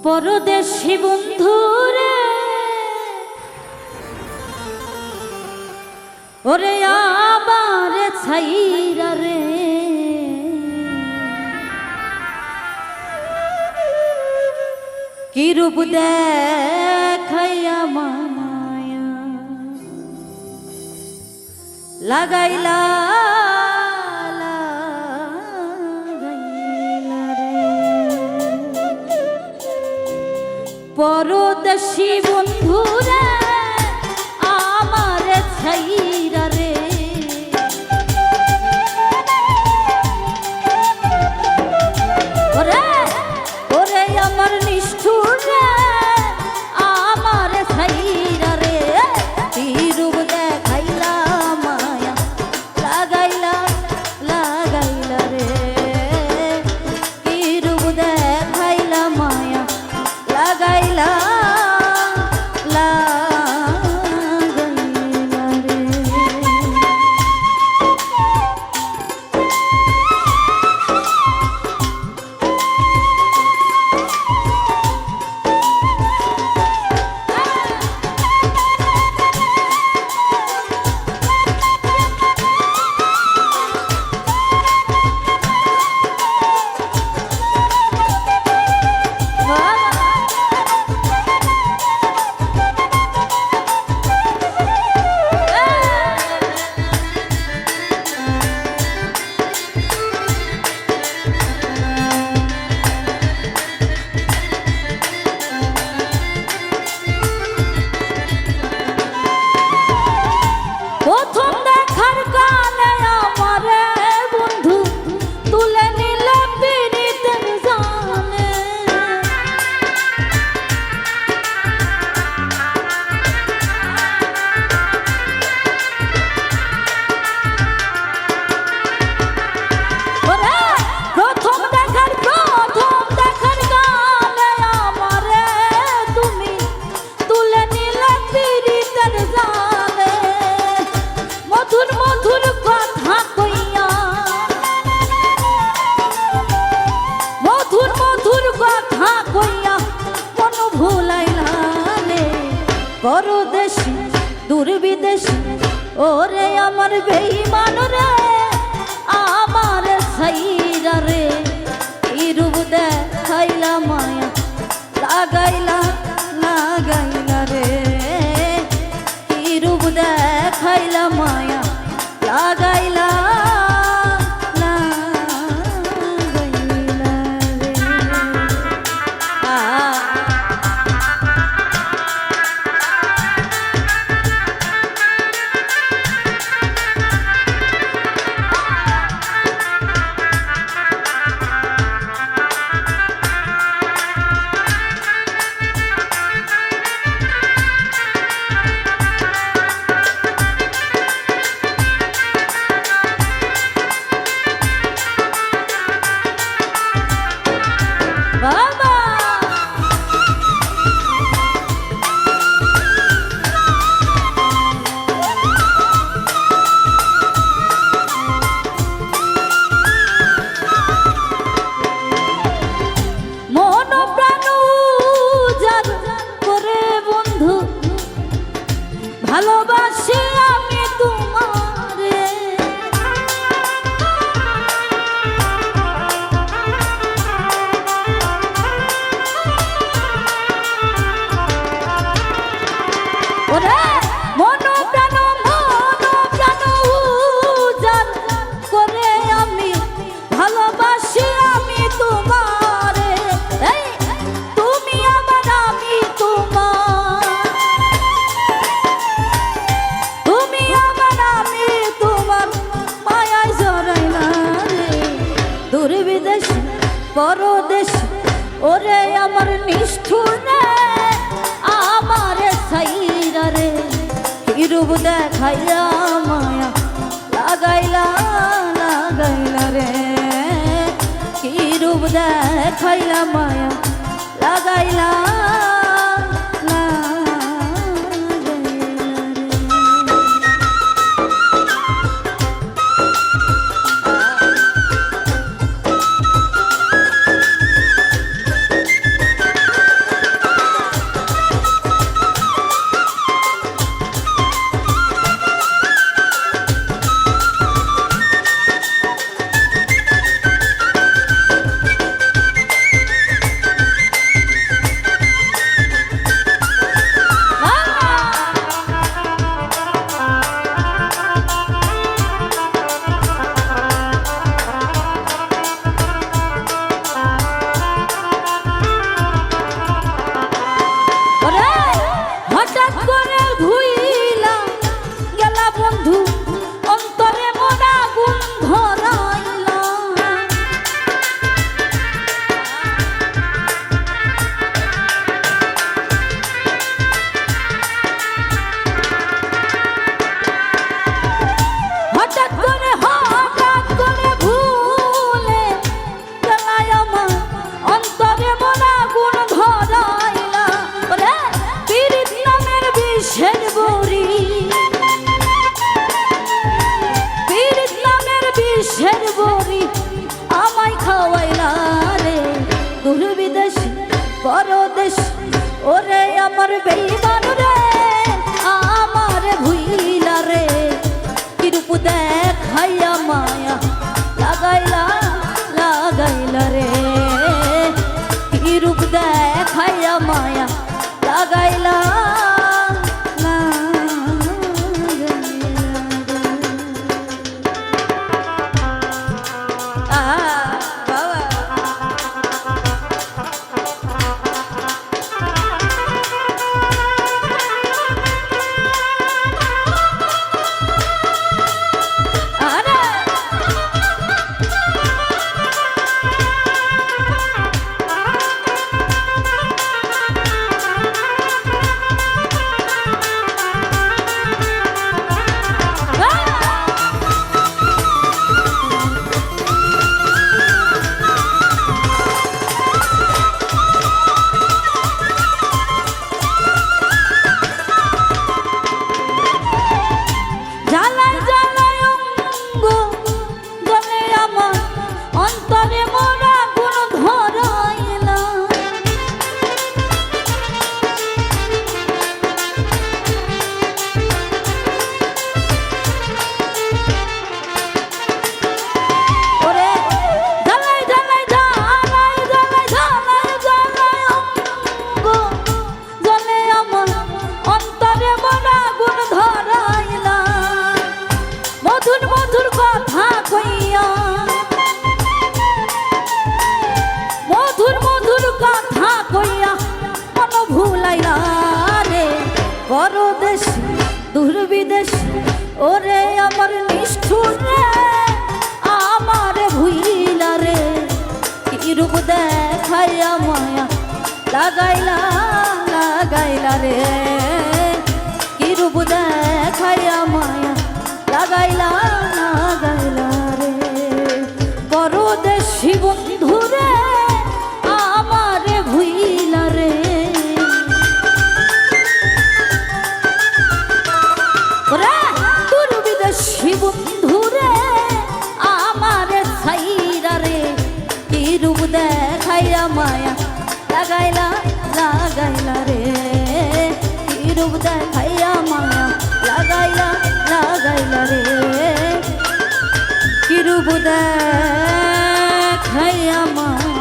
পরদেশি বন্ধুরে ওরে আবার ছাইরা রে কি রূপ দেখাইয়া মায়া লাগাইলা পরদেশি বন্ধুরে আমার ছাইরা রে ওরে ওরে আমার নিষ্ঠুর রে আমার ছাইরা রে রূপ দেখাইলা মায়া লাগাইলা লাগাইলা রে কি রূপ দেখাইলা মায়া লাগাইলা লাগাইলা রে প্রথম দেখার কালে আমারে বন্ধু তুলে নিলে পীড়িতের জানে ওরে প্রথম দেখার কালে আমারে তুমি তুলে নিলে পীড়িতের জানে মধুর মধুর কথা কইয়া মধুর মধুর কথা কইয়া কোন ভুলাইলা রে পরদেশি দূরবিদেশি ওরে আমার বেঈমান রে আমার ছাইরা রে এই রূপ দেখাইলা মায়া লাগাইলা লাগাইলা রে কি রূপ দেখাইলা মায়া লাগাইলা লাগাইলা রে বাবা মন প্রাণ উজাড় করে বন্ধু ভালোবাসি আমি তোমারে ওরে মন প্রাণ উজাড় করে আমি ভালোবাসি আমি তোমারে এই তুমি আমার আমি তোমার তুমি আমার আমি তোমার মায়ায় জড়াইলা রে দূর বিদেশি পরদেশি ওরে আমার নিষ্ঠুর রে আমার ছাইরা রে কি রূপ দেখাইলা মায়া লাগাইলা লাগাইলা রে কি রূপ দেখাইলা মায়া লাগাইলা লাগাইলা রে লাগাইলা লাগাইলা রে কি রূপ দেখাইয়া মায়া লাগাইলা লাগাইলা রে পরদেশি বন্ধুরে আমারে ভুইলা রে ওরে তোর বিদেশি বন্ধুরে আমারে ছাইরা রে কি রূপ দেখাইয়া মায়া লাগাইলা লাগাইলা রে কি রূপ দেখাইয়া মায়া লাগাইলা লাগাইলা রে কি রূপ দেখাইয়া মায়া